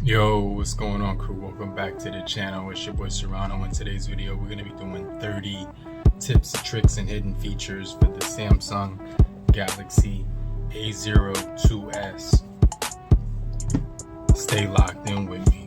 Yo, what's going on, crew? Welcome back to the channel. It's your boy Serrano. In today's video, we're going to be doing 30 tips, tricks, and hidden features for the Samsung Galaxy A02s. Stay locked in with me.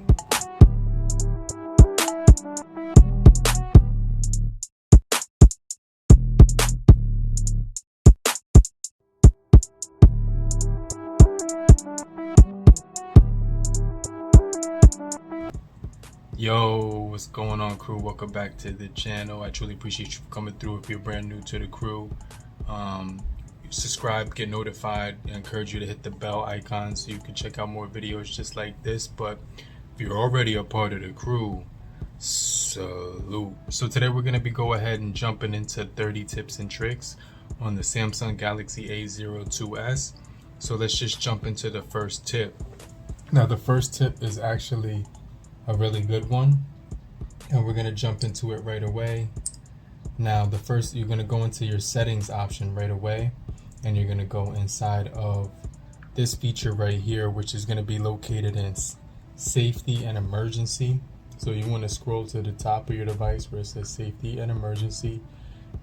Yo, what's going on, crew? Welcome back to the channel. I truly appreciate you for coming through. If you're brand new to the crew, subscribe, get notified. I encourage you to hit the bell icon so you can check out more videos just like this. But if you're already a part of the crew, salute. So today we're going to be go ahead and jumping into 30 tips and tricks on the Samsung Galaxy A02s. So let's just jump into the first tip. Now the first tip is actually a really good one, and we're going to jump into it right away. Now the first, you're going to go into your settings option right away, and you're going to go inside of this feature right here, which is going to be located in safety and emergency. So you want to scroll to the top of your device where it says safety and emergency,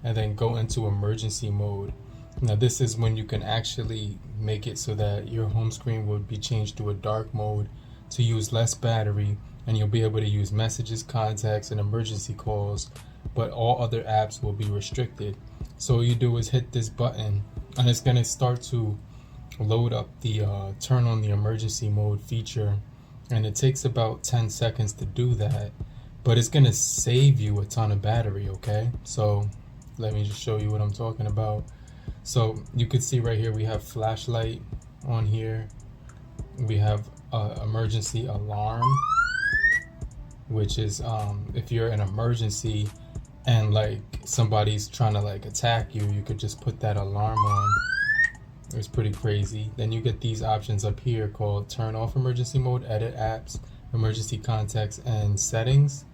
and then go into emergency mode. Now this is when you can actually make it so that your home screen will be changed to a dark mode to use less battery, and you'll be able to use messages, contacts, and emergency calls, but all other apps will be restricted. So all you do is hit this button, and it's going to start to load up the turn on the emergency mode feature, and it takes about 10 seconds to do that, but it's going to save you a ton of battery. Okay, so let me just show you what I'm talking about. So you can see right here we have flashlight on here, we have emergency alarm, which is if you're in an emergency and like somebody's trying to like attack you, you could just put that alarm on. It's pretty crazy. Then you get these options up here called turn off emergency mode, edit apps, emergency contacts, and settings.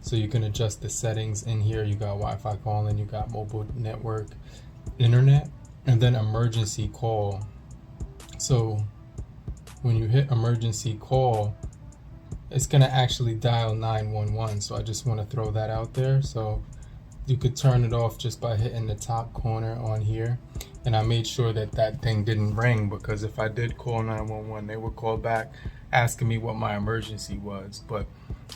So you can adjust the settings in here. You got Wi-Fi calling, you got mobile network, internet, and then emergency call. So when you hit emergency call, it's going to actually dial 911. So I just want to throw that out there. So you could turn it off just by hitting the top corner on here. And I made sure that that thing didn't ring, because if I did call 911, they would call back asking me what my emergency was. But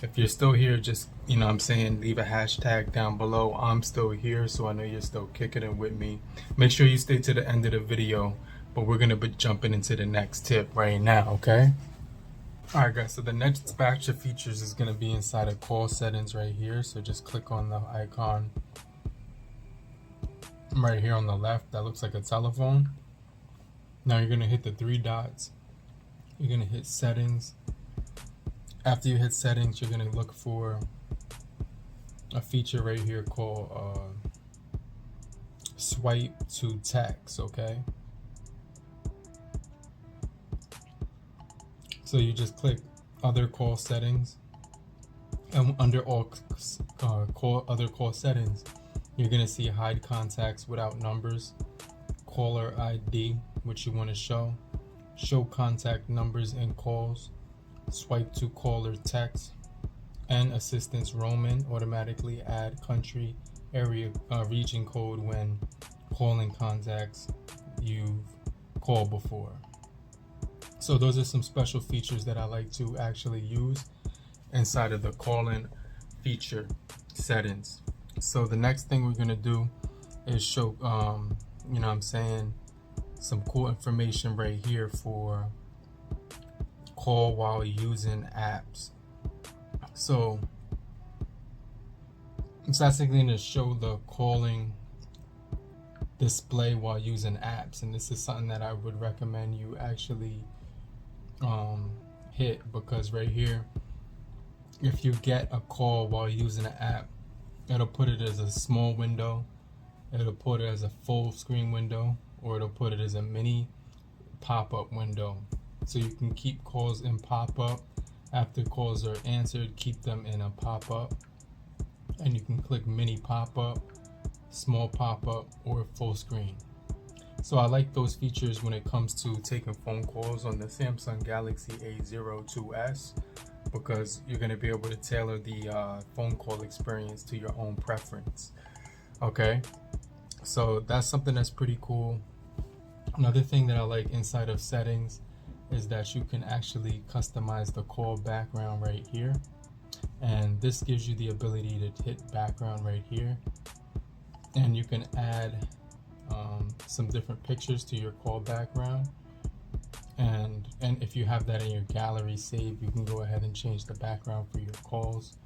if you're still here, just, you know what I'm saying, leave a hashtag down below. I'm still here, so I know you're still kicking it with me. Make sure you stay to the end of the video, but we're going to be jumping into the next tip right now, okay? Alright guys, so the next batch of features is going to be inside of call settings right here. So just click on the icon right here on the left that looks like a telephone. Now you're going to hit the three dots. You're going to hit settings. After you hit settings, you're going to look for a feature right here called swipe to text, okay? So you just click other call settings, and under all other call settings, you're going to see hide contacts without numbers, caller ID, which you want to show contact numbers in calls, swipe to caller text, and assistance roaming, automatically add country, area, region code when calling contacts you've called before. So those are some special features that I like to actually use inside of the call-in feature settings. So the next thing we're going to do is show, you know what I'm saying, some cool information right here for call while using apps. So it's actually going to show the calling display while using apps, and this is something that I would recommend you actually hit, because right here, if you get a call while using an app, it'll put it as a small window, it'll put it as a full screen window, or it'll put it as a mini pop-up window. So you can keep calls in pop-up. After calls are answered, keep them in a pop-up, and you can click mini pop-up, small pop-up, or full screen. So I like those features when it comes to taking phone calls on the Samsung Galaxy A02s, because you're going to be able to tailor the phone call experience to your own preference. Okay, so that's something that's pretty cool. Another thing that I like inside of settings is that you can actually customize the call background right here, and this gives you the ability to hit background right here, and you can add some different pictures to your call background, and if you have that in your gallery saved, you can go ahead and change the background for your calls.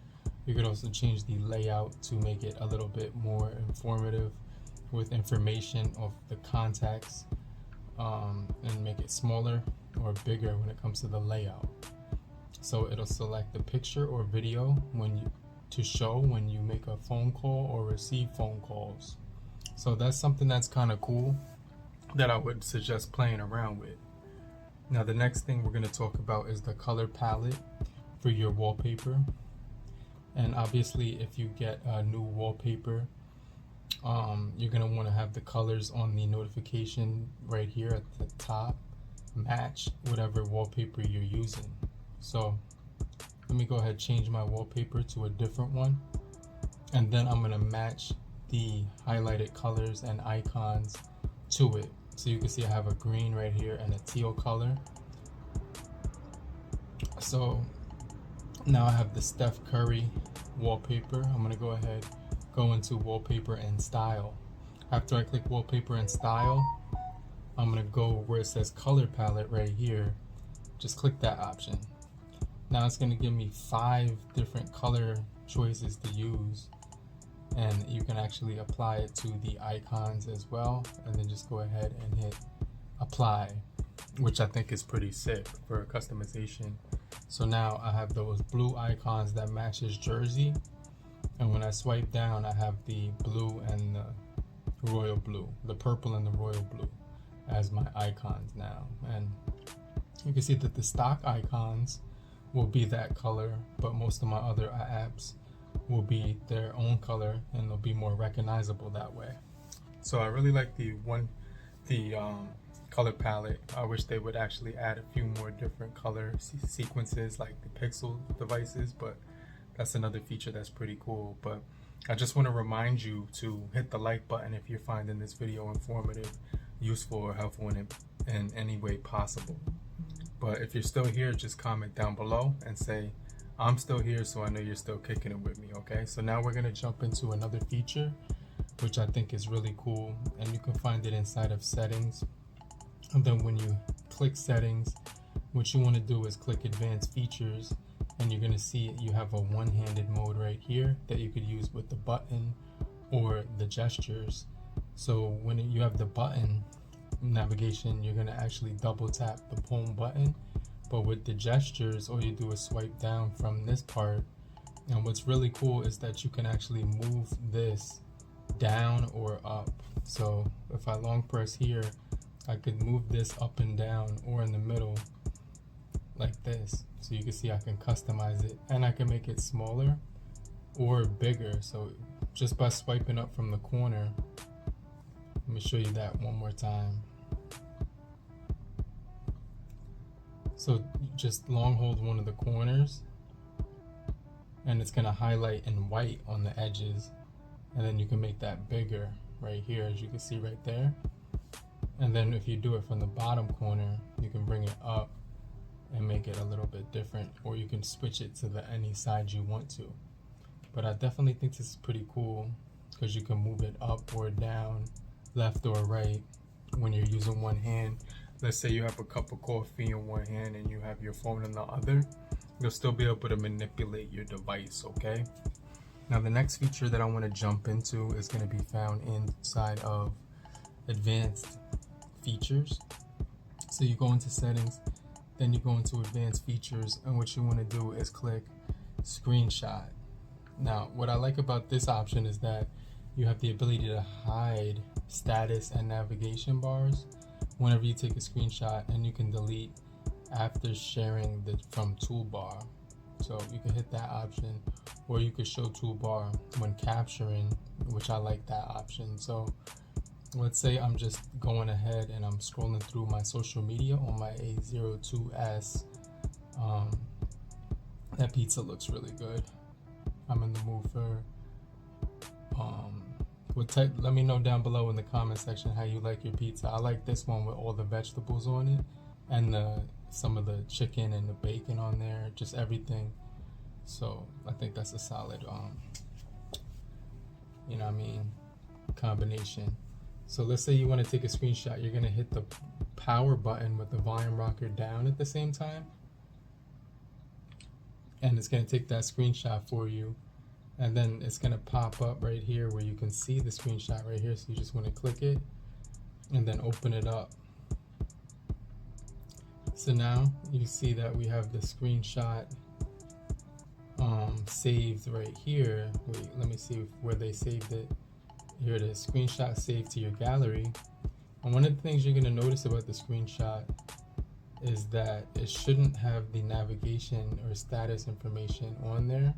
You could also change the layout to make it a little bit more informative with information of the contacts, and make it smaller or bigger when it comes to the layout. So it'll select the picture or video to show when you make a phone call or receive phone calls. So that's something that's kind of cool that I would suggest playing around with. Now the next thing we're going to talk about is the color palette for your wallpaper. And obviously if you get a new wallpaper, you're going to want to have the colors on the notification right here at the top match whatever wallpaper you're using. So let me go ahead and change my wallpaper to a different one, and then I'm going to match the highlighted colors and icons to it. So you can see I have a green right here and a teal color. So now I have the Steph Curry wallpaper. I'm going to go ahead, go into wallpaper and style. After I click wallpaper and style, I'm going to go where it says color palette right here. Just click that option. Now it's going to give me 5 different color choices to use, and you can actually apply it to the icons as well, and then just go ahead and hit apply, which I think is pretty sick for customization. So now I have those blue icons that matches jersey, and when I swipe down I have the blue and the royal blue, the purple and the royal blue as my icons now. And you can see that the stock icons will be that color, but most of my other apps will be their own color, and they'll be more recognizable that way. So I really like the color palette. I wish they would actually add a few more different color sequences like the Pixel devices, but that's another feature that's pretty cool. But I just want to remind you to hit the like button if you're finding this video informative, useful, or helpful in any way possible. But if you're still here, just comment down below and say I'm still here, so I know you're still kicking it with me. Okay, so now we're going to jump into another feature which I think is really cool, and you can find it inside of settings. And then when you click settings, what you want to do is click advanced features, and you're going to see you have a one-handed mode right here that you could use with the button or the gestures. So when you have the button navigation, you're going to actually double tap the home button, but with the gestures, all you do is swipe down from this part. And what's really cool is that you can actually move this down or up. So if I long press here, I could move this up and down or in the middle like this. So you can see I can customize it, and I can make it smaller or bigger. So just by swiping up from the corner, let me show you that one more time. So just long hold one of the corners, and it's going to highlight in white on the edges, and then you can make that bigger right here, as you can see right there. And then if you do it from the bottom corner, you can bring it up and make it a little bit different, or you can switch it to any side you want to. But I definitely think this is pretty cool because you can move it up or down, left or right when you're using one hand. Let's say you have a cup of coffee in one hand and you have your phone in the other, you'll still be able to manipulate your device. Okay, now the next feature that I want to jump into is going to be found inside of advanced features. So you go into settings, then you go into advanced features, and what you want to do is click screenshot. Now what I like about this option is that you have the ability to hide status and navigation bars whenever you take a screenshot, and you can delete after sharing from toolbar. So you can hit that option, or you could show toolbar when capturing, which I like that option. So let's say I'm just going ahead and I'm scrolling through my social media on my A02s. That pizza looks really good. I'm in the mood for what type. Let me know down below in the comment section how you like your pizza. I like this one with all the vegetables on it and some of the chicken and the bacon on there, just everything. So I think that's a solid you know what I mean, combination. So let's say you want to take a screenshot. You're going to hit the power button with the volume rocker down at the same time, and it's going to take that screenshot for you, and then it's going to pop up right here where you can see the screenshot right here. So you just want to click it and then open it up. So now you see that we have the screenshot saved right here. Wait, let me see where they saved it. Here it is, screenshot saved to your gallery. And one of the things you're going to notice about the screenshot is that it shouldn't have the navigation or status information on there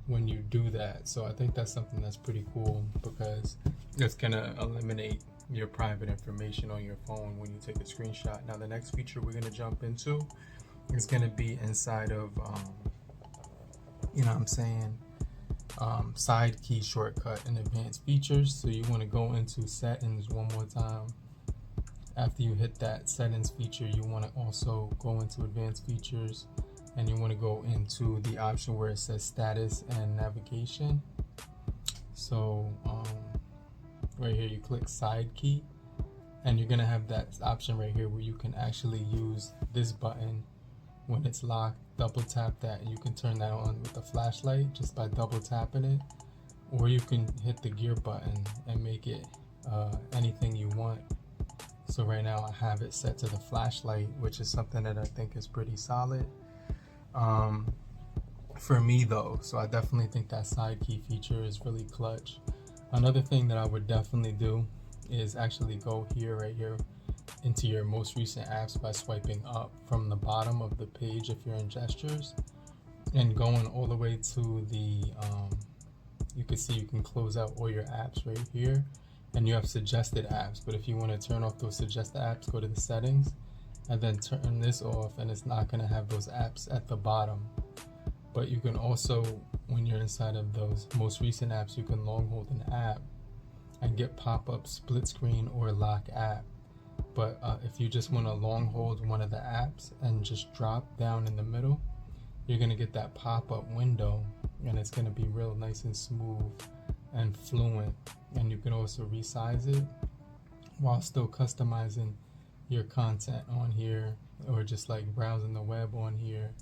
when you do that. So I think that's something that's pretty cool, because it's going to eliminate your private information on your phone when you take a screenshot. Now the next feature we're going to jump into is going to be inside of you know what I'm saying, side key shortcut and advanced features. So you want to go into settings one more time. After you hit that settings feature, you want to also go into advanced features, and you want to go into the option where it says status and navigation. So right here you click side key, and you're gonna have that option right here where you can actually use this button when it's locked. Double tap that and you can turn that on with the flashlight just by double tapping it, or you can hit the gear button and make it anything you want. So right now I have it set to the flashlight, which is something that I think is pretty solid for me though. So I definitely think that side key feature is really clutch. Another thing that I would definitely do is actually go here, right here, into your most recent apps by swiping up from the bottom of the page if you're in gestures, and going all the way to the you can see you can close out all your apps right here, and you have suggested apps. But if you want to turn off those suggested apps, go to the settings and then turn this off, and it's not going to have those apps at the bottom. But you can also, when you're inside of those most recent apps, you can long hold an app and get pop-up split screen or lock app. But if you just want to long hold one of the apps and just drop down in the middle, you're going to get that pop-up window, and it's going to be real nice and smooth and fluent. And you can also resize it while still customizing your content on here, or just like browsing the web on here.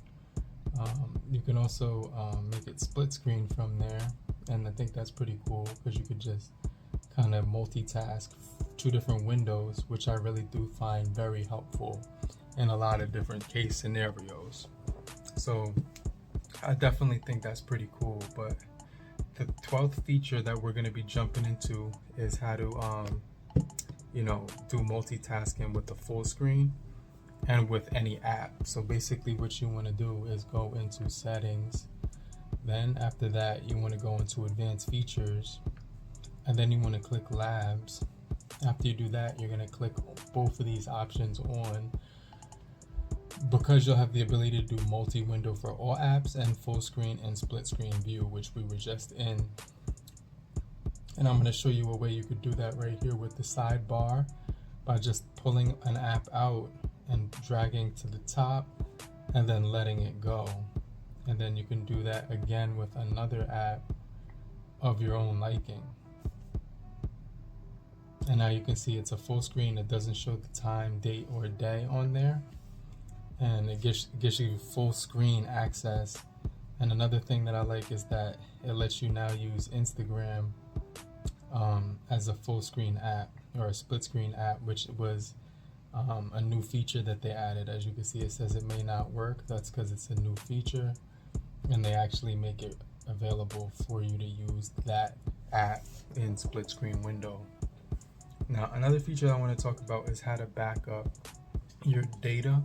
You can also make it split screen from there, and I think that's pretty cool because you could just kind of multitask two different windows, which I really do find very helpful in a lot of different case scenarios. So I definitely think that's pretty cool. But the 12th feature that we're going to be jumping into is how to you know, do multitasking with the full screen and with any app. So basically what you want to do is go into settings, then after that you want to go into advanced features, and then you want to click labs. After you do that, you're going to click both of these options on, because you'll have the ability to do multi-window for all apps and full screen and split screen view, which we were just in. And I'm going to show you a way you could do that right here with the sidebar by just pulling an app out and dragging to the top and then letting it go. And then you can do that again with another app of your own liking. And now you can see it's a full screen. It doesn't show the time, date, or day on there, and it gives you full screen access. And another thing that I like is that it lets you now use Instagram as a full screen app or a split screen app, which was a new feature that they added. As you can see, it says it may not work. That's because it's a new feature, and they actually make it available for you to use that app in split screen window. Now, another feature I want to talk about is how to back up your data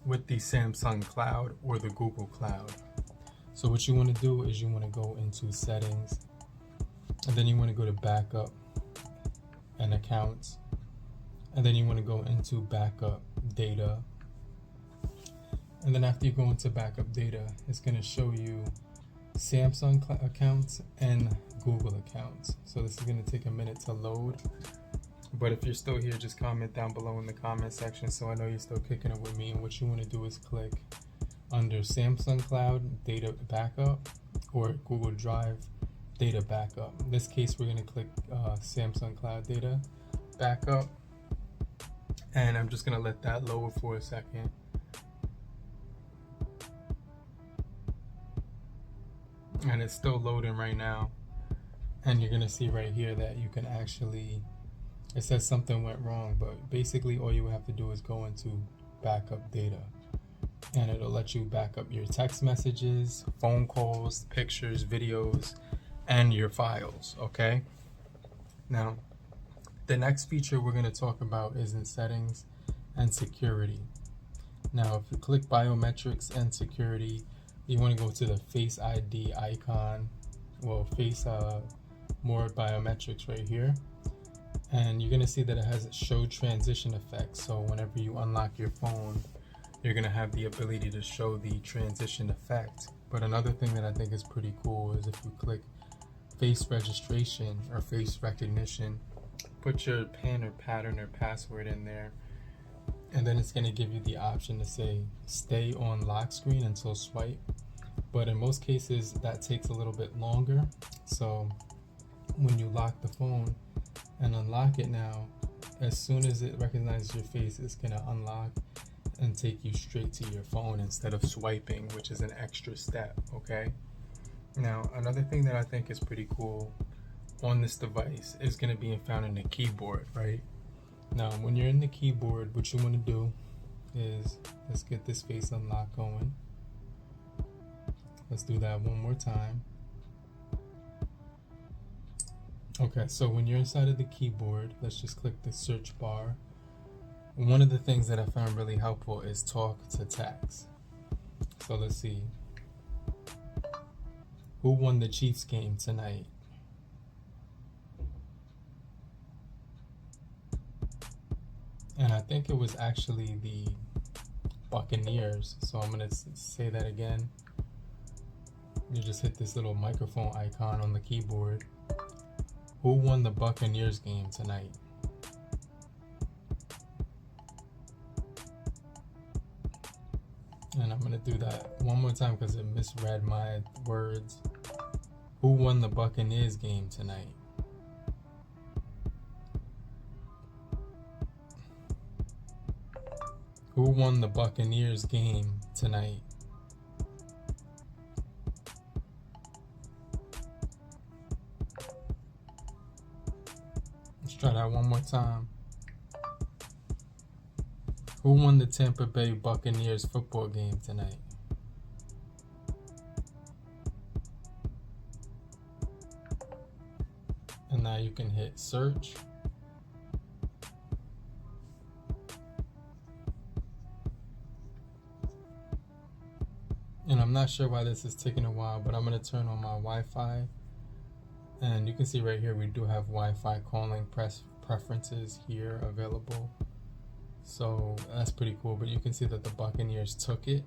with the Samsung Cloud or the Google Cloud. So what you want to do is you want to go into settings, and then you want to go to backup, and accounts, and then you want to go into backup data. And then after you go into backup data, it's going to show you Samsung accounts and Google accounts. So this is going to take a minute to load. But if you're still here, just comment down below in the comment section so I know you're still kicking it with me. And what you want to do is click under Samsung Cloud Data Backup or Google Drive Data Backup. In this case, we're going to click Samsung Cloud Data Backup. And I'm just going to let that load for a second. And it's still loading right now. And you're going to see right here that you can actually, it says something went wrong, but basically all you have to do is go into backup data. And it'll let you back up your text messages, phone calls, pictures, videos, and your files, okay? Now, the next feature we're going to talk about is in settings and security. Now, if you click biometrics and security, you want to go to the Face ID icon, well, face more biometrics right here. And you're going to see that it has a show transition effect. So whenever you unlock your phone, you're going to have the ability to show the transition effect. But another thing that I think is pretty cool is if you click face registration or face recognition, put your PIN or pattern or password in there, and then it's going to give you the option to say stay on lock screen until swipe. But in most cases that takes a little bit longer. So when you lock the phone and unlock it now, as soon as it recognizes your face, it's going to unlock and take you straight to your phone instead of swiping, which is an extra step, okay? Now, another thing that I think is pretty cool on this device is going to be found in the keyboard, right? Now, when you're in the keyboard, what you want to do is, let's get this face unlock going. Let's do that one more time. Okay, so when you're inside of the keyboard, let's just click the search bar. One of the things that I found really helpful is talk to text. So let's see. Who won the Chiefs game tonight? And I think it was actually the Buccaneers. So I'm going to say that again. You just hit this little microphone icon on the keyboard. Who won the Buccaneers game tonight? And I'm going to do that one more time because it misread my words. Who won the Buccaneers game tonight? Who won the Buccaneers game tonight? Let's try that one more time. Who won the Tampa Bay Buccaneers football game tonight? And now you can hit search. And I'm not sure why this is taking a while, but I'm going to turn on my Wi-Fi. And you can see right here we do have Wi-Fi calling preferences here available. So that's pretty cool, but you can see that the Buccaneers took it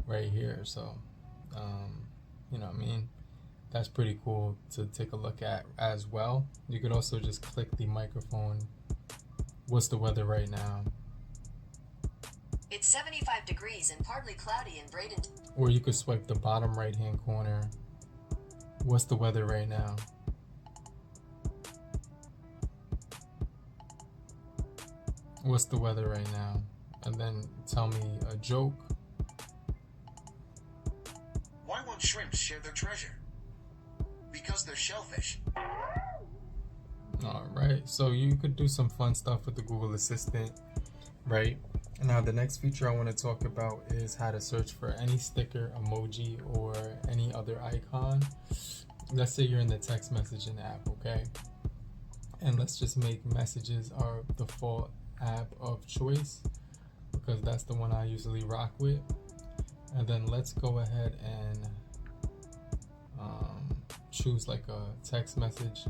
right here. So, you know what I mean? That's pretty cool to take a look at as well. You could also just click the microphone. What's the weather right now? It's 75 degrees and partly cloudy in Bradenton. Or you could swipe the bottom right hand corner. What's the weather right now? What's the weather right now? And then tell me a joke. Why won't shrimps share their treasure? Because they're shellfish. Alright, so you could do some fun stuff with the Google Assistant, right? Now the next feature I want to talk about is how to search for any sticker, emoji, or any other icon. Let's say you're in the text messaging app, okay? And let's just make messages our default app of choice because that's the one I usually rock with. And then let's go ahead and choose like a text message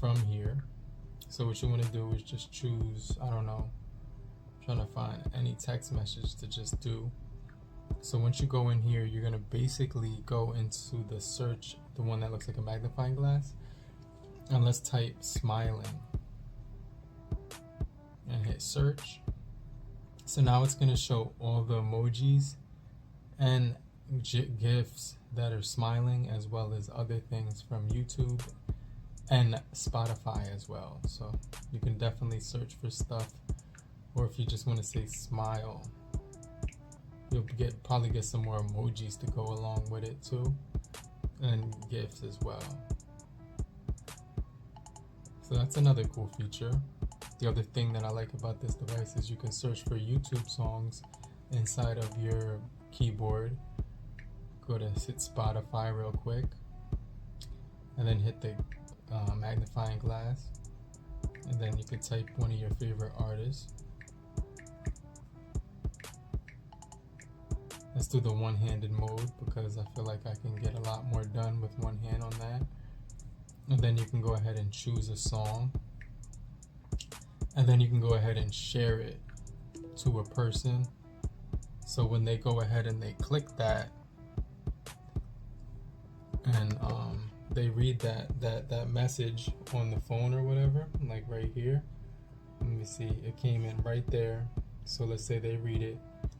from here. So what you want to do is just choose, I don't know, I'm trying to find any text message to just do. So once you go in here, you're going to basically go into the search, the one that looks like a magnifying glass, and let's type smiling and hit search. So now it's going to show all the emojis and GIFs that are smiling, as well as other things from YouTube and Spotify as well. So you can definitely search for stuff, or if you just want to say smile, you'll probably get some more emojis to go along with it too, and GIFs as well. So that's another cool feature. The other thing that I like about this device is you can search for YouTube songs inside of your keyboard. Go to hit Spotify real quick, and then hit the magnifying glass, and then you can type one of your favorite artists. Let's do the one-handed mode because I feel like I can get a lot more done with one hand on that. And then you can go ahead and choose a song, and then you can go ahead and share it to a person. So when they go ahead and they click that, and they read that message on the phone or whatever, like right here. Let me see, it came in right there. So let's say they read it,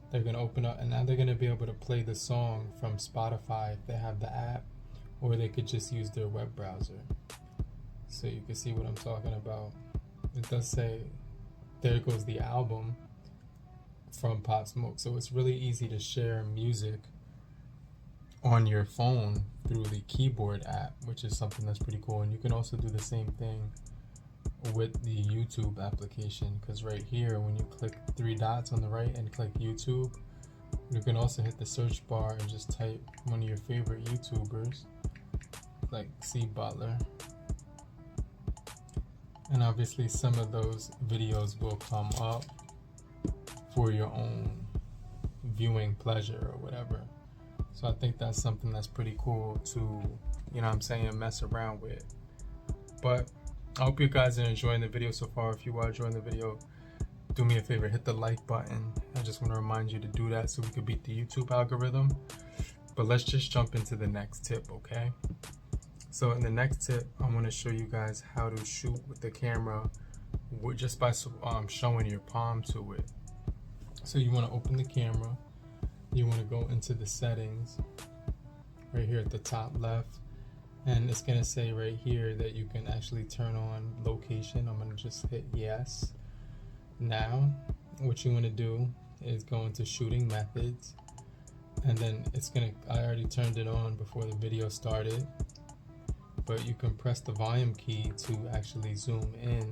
they're gonna open up, and now they're gonna be able to play the song from Spotify if they have the app, or they could just use their web browser. So you can see what I'm talking about. It does say, there goes the album from Pop Smoke. So it's really easy to share music on your phone through the keyboard app, which is something that's pretty cool. And you can also do the same thing with the YouTube application, because right here when you click three dots on the right and click YouTube, you can also hit the search bar and just type one of your favorite YouTubers like C Butler, and obviously some of those videos will come up for your own viewing pleasure or whatever. So I think that's something that's pretty cool to, you know what I'm saying, mess around with. But I hope you guys are enjoying the video so far. If you are enjoying the video, do me a favor, hit the like button. I just want to remind you to do that so we could beat the YouTube algorithm. But let's just jump into the next tip, okay? So in the next tip, I want to show you guys how to shoot with the camera just by showing your palm to it. So you want to open the camera. You want to go into the settings right here at the top left, and it's going to say right here that you can actually turn on location. I'm going to just hit yes. Now what you want to do is go into shooting methods, and then it's going to, I already turned it on before the video started, but you can press the volume key to actually zoom in,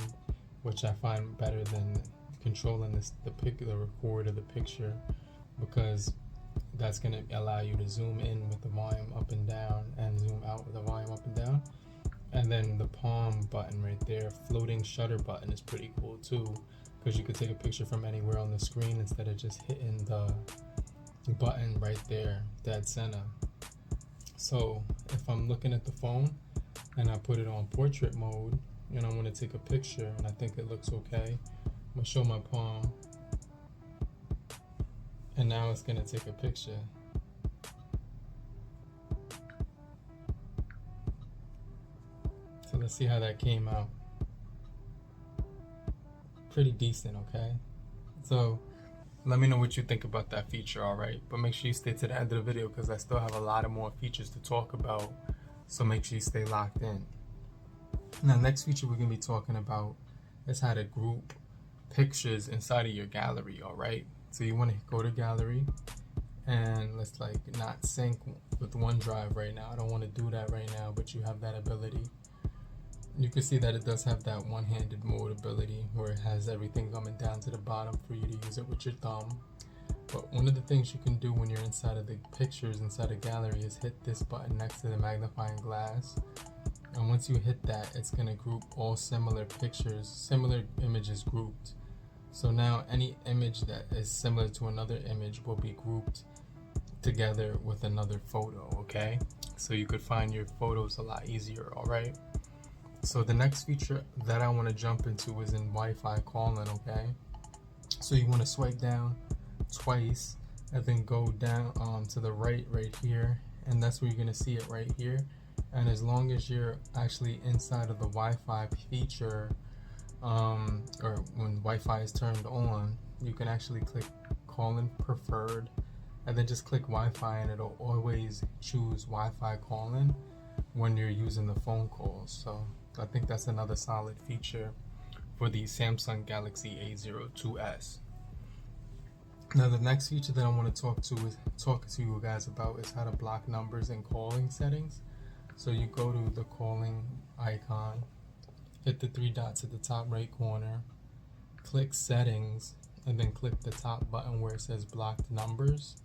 which I find better than controlling the record of the picture, because that's going to allow you to zoom in with the volume up and down and zoom out with the volume up and down. And then the palm button right there, floating shutter button, is pretty cool too, because you could take a picture from anywhere on the screen instead of just hitting the button right there, dead center. So if I'm looking at the phone and I put it on portrait mode and I want to take a picture and I think it looks okay, I'm going to show my palm, and now it's going to take a picture. So let's see how that came out. Pretty decent, okay? So let me know what you think about that feature, alright? But make sure you stay to the end of the video because I still have a lot of more features to talk about. So make sure you stay locked in. Now, next feature we're going to be talking about is how to group pictures inside of your gallery, alright? So you want to go to gallery, and let's like not sync with OneDrive right now. I don't want to do that right now, but you have that ability. You can see that it does have that one-handed mode ability where it has everything coming down to the bottom for you to use it with your thumb. But one of the things you can do when you're inside of the pictures inside a gallery is hit this button next to the magnifying glass. And once you hit that, it's going to group all similar pictures, similar images grouped. So now any image that is similar to another image will be grouped together with another photo, okay? So you could find your photos a lot easier, alright? So the next feature that I want to jump into is in Wi-Fi calling, okay? So you want to swipe down twice and then go down to the right here, and that's where you're going to see it right here. And as long as you're actually inside of the Wi-Fi feature, or when Wi-Fi is turned on, you can actually click calling preferred and then just click Wi-Fi, and it'll always choose Wi-Fi calling when you're using the phone calls. So I think that's another solid feature for the Samsung Galaxy A02s. Now the next feature that I want to talk to you guys about is how to block numbers in calling settings. So you go to the calling icon, hit the three dots at the top right corner, click settings, and then click the top button where it says blocked numbers.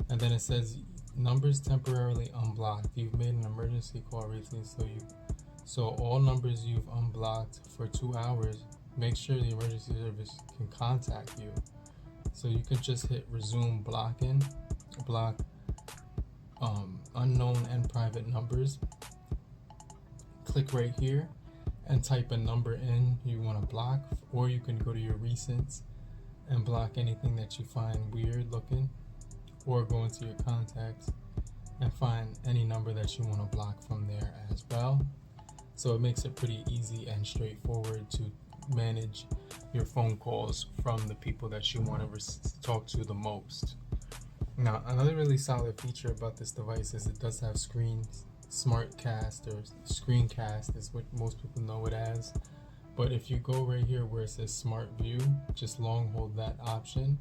And then it says numbers temporarily unblocked. You've made an emergency call recently, so all numbers you've unblocked for 2 hours, make sure the emergency service can contact you. So you can just hit resume blocking, block unknown and private numbers. Click right here and type a number in you want to block, or you can go to your recents and block anything that you find weird looking, or go into your contacts and find any number that you want to block from there as well. So it makes it pretty easy and straightforward to manage your phone calls from the people that you want to talk to the most. Now, another really solid feature about this device is it does have SmartCast, or screencast is what most people know it as. But if you go right here where it says Smart View, just long hold that option,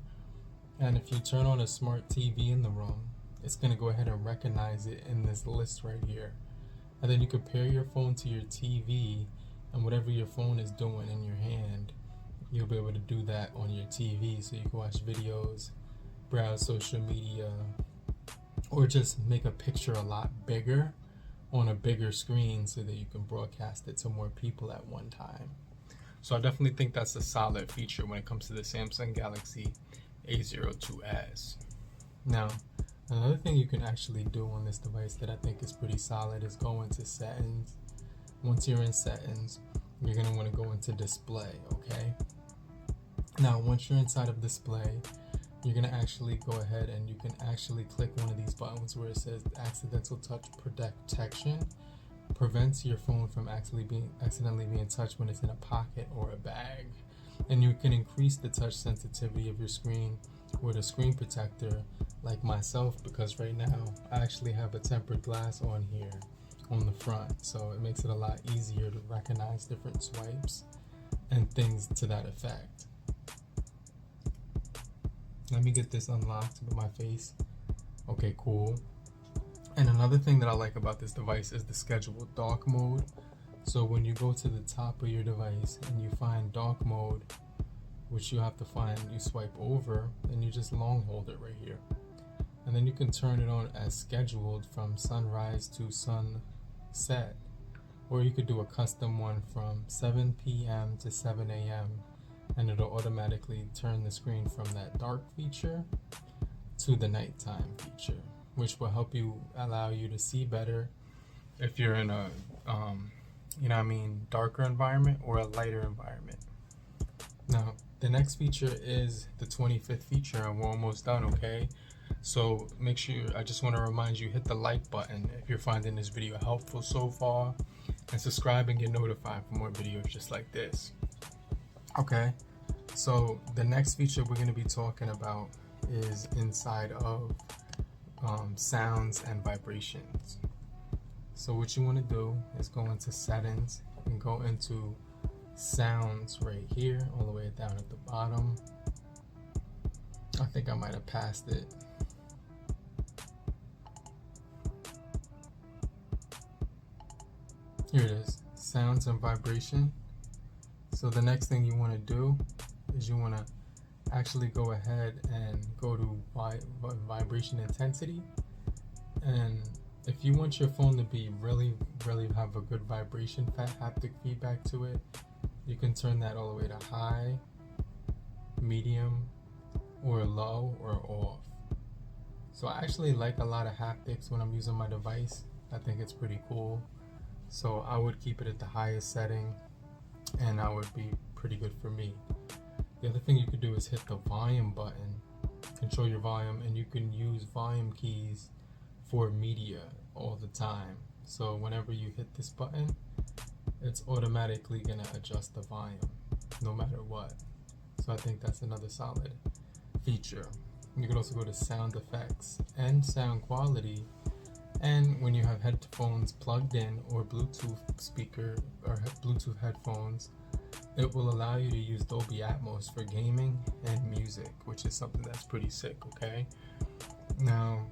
and if you turn on a smart TV in the room, it's going to go ahead and recognize it in this list right here. And then you can pair your phone to your TV, and whatever your phone is doing in your hand, you'll be able to do that on your TV, so you can watch videos, browse social media, or just make a picture a lot bigger on a bigger screen so that you can broadcast it to more people at one time. So I definitely think that's a solid feature when it comes to the Samsung Galaxy A02s. Now, another thing you can actually do on this device that I think is pretty solid is go into settings. Once you're in settings, you're going to want to go into display, okay? Now, once you're inside of display, you're going to actually go ahead and you can actually click one of these buttons where it says accidental touch protection. Prevents your phone from accidentally being touched when it's in a pocket or a bag. And you can increase the touch sensitivity of your screen with a screen protector like myself, because right now I actually have a tempered glass on here on the front, so it makes it a lot easier to recognize different swipes and things to that effect. Let me get this unlocked with my face. Okay, cool. And another thing that I like about this device is the scheduled dark mode. So when you go to the top of your device and you find dark mode, which you have to find, you swipe over and you just long hold it right here. And then you can turn it on as scheduled from sunrise to sunset. Or you could do a custom one from 7 p.m. to 7 a.m. and it'll automatically turn the screen from that dark feature to the nighttime feature, which will help you, allow you to see better if you're in a darker environment or a lighter environment. Now the next feature is the 25th feature, and we're almost done, okay? So make sure, I just want to remind you, hit the like button if you're finding this video helpful so far, and subscribe and get notified for more videos just like this. Okay, so the next feature we're going to be talking about is inside of sounds and vibrations. So what you want to do is go into settings and go into sounds right here, all the way down at the bottom. I think I might have passed it. Here it is, sounds and vibration. So the next thing you want to do is you want to actually go ahead and go to vibration intensity. And if you want your phone to be really have a good vibration, haptic feedback to it, you can turn that all the way to high, medium, or low, or off. So I actually like a lot of haptics when I'm using my device. I think it's pretty cool. So I would keep it at the highest setting, and that would be pretty good for me. The other thing you could do is hit the volume button, control your volume, and you can use volume keys for media all the time. So whenever you hit this button, it's automatically gonna adjust the volume no matter what. So I think that's another solid feature. You can also go to sound effects and sound quality, and when you have headphones plugged in or Bluetooth speaker or Bluetooth headphones, it will allow you to use Dolby Atmos for gaming and music, which is something that's pretty sick, okay? Now,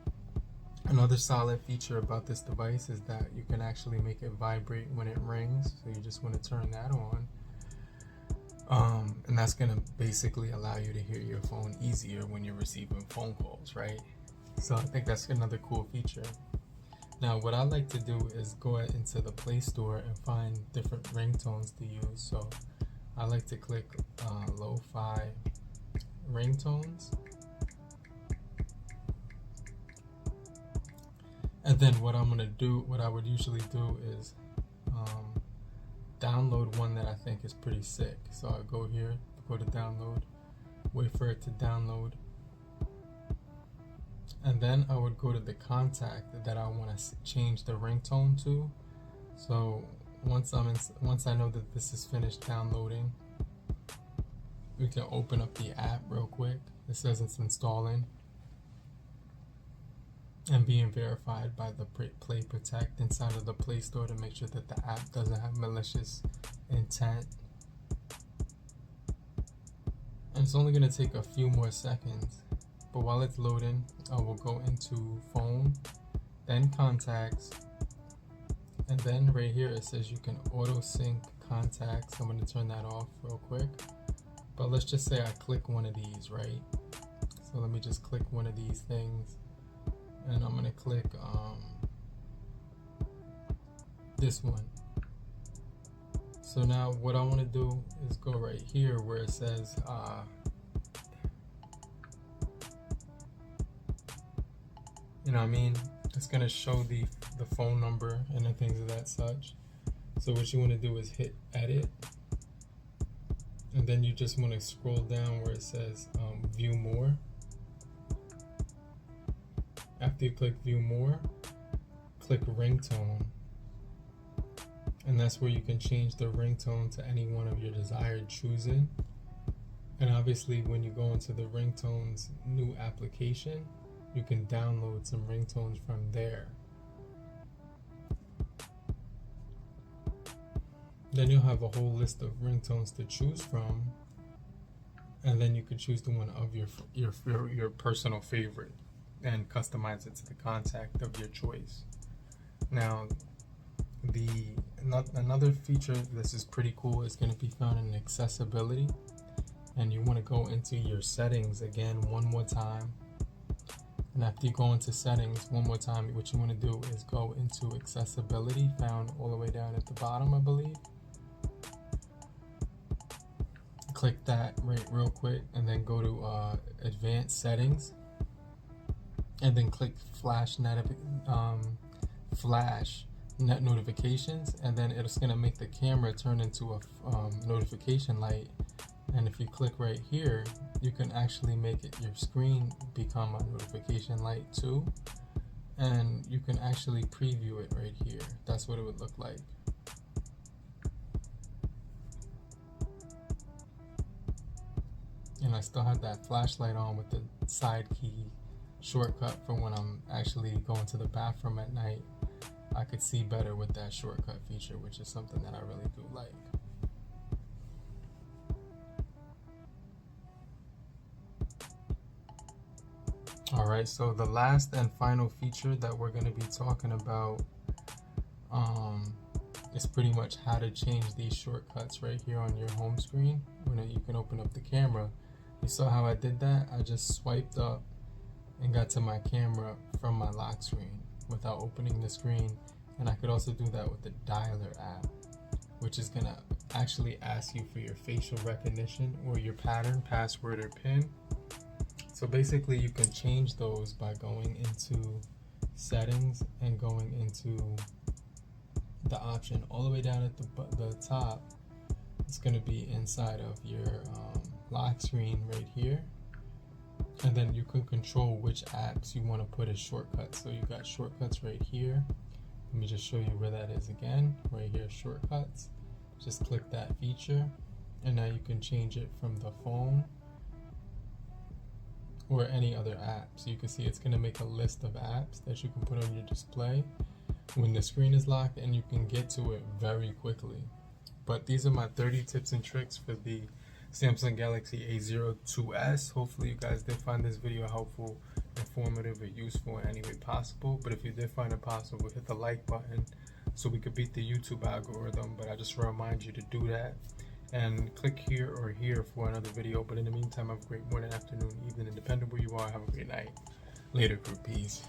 another solid feature about this device is that you can actually make it vibrate when it rings, so you just want to turn that on. And that's going to basically allow you to hear your phone easier when you're receiving phone calls, right? So I think that's another cool feature. Now, what I like to do is go into the Play Store and find different ringtones to use. So I like to click lo-fi ringtones. And then what I would usually do is download one that I think is pretty sick. So I go here, go to download, wait for it to download, and then I would go to the contact that I want to change the ringtone to. So once I know that this is finished downloading, we can open up the app real quick. It says it's installing and being verified by the Play Protect inside of the Play Store to make sure that the app doesn't have malicious intent. And it's only going to take a few more seconds, but while it's loading, I will go into phone, then contacts, and then right here it says you can auto sync contacts. I'm going to turn that off real quick, but let's just say I click one of these, right? So let me just click one of these things, and I'm gonna click this one. So now what I want to do is go right here where it says you know what I mean, it's gonna show the phone number and the things of that such. So what you want to do is hit edit, and then you just want to scroll down where it says view more. After you click view more, click ringtone, and that's where you can change the ringtone to any one of your desired choosing. And obviously when you go into the ringtones new application, you can download some ringtones from there. Then you'll have a whole list of ringtones to choose from, and then you could choose the one of your personal favorite and customize it to the contact of your choice. Now, another feature this is pretty cool is going to be found in accessibility, and you want to go into your settings again one more time. And after you go into settings one more time, what you want to do is go into accessibility, found all the way down at the bottom, I believe. Click that right real quick, and then go to advanced settings, and then click flash net notifications, and then it's going to make the camera turn into a notification light. And if you click right here, you can actually make your screen become a notification light too, and you can actually preview it right here. That's what it would look like. And I still have that flashlight on with the side key shortcut for when I'm actually going to the bathroom at night. I could see better with that shortcut feature, which is something that I really do like. Alright, so the last and final feature that we're going to be talking about is pretty much how to change these shortcuts right here on your home screen. When you can open up the camera. You saw how I did that? I just swiped up and got to my camera from my lock screen without opening the screen. And I could also do that with the dialer app, which is gonna actually ask you for your facial recognition or your pattern, password, or PIN. So basically you can change those by going into settings and going into the option all the way down at the top. It's going to be inside of your lock screen right here. And then you can control which apps you want to put as shortcuts. So you got shortcuts right here. Let me just show you where that is again. Right here, shortcuts. Just click that feature. And now you can change it from the phone or any other app. So you can see it's going to make a list of apps that you can put on your display when the screen is locked, and you can get to it very quickly. But these are my 30 tips and tricks for the Samsung Galaxy A02s. Hopefully you guys did find this video helpful, informative, or useful in any way possible. But if you did find it possible, hit the like button so we could beat the YouTube algorithm. But I just remind you to do that and click here or here for another video. But in the meantime, have a great morning, afternoon, evening, and depending where you are, have a great night. Later, group. Peace.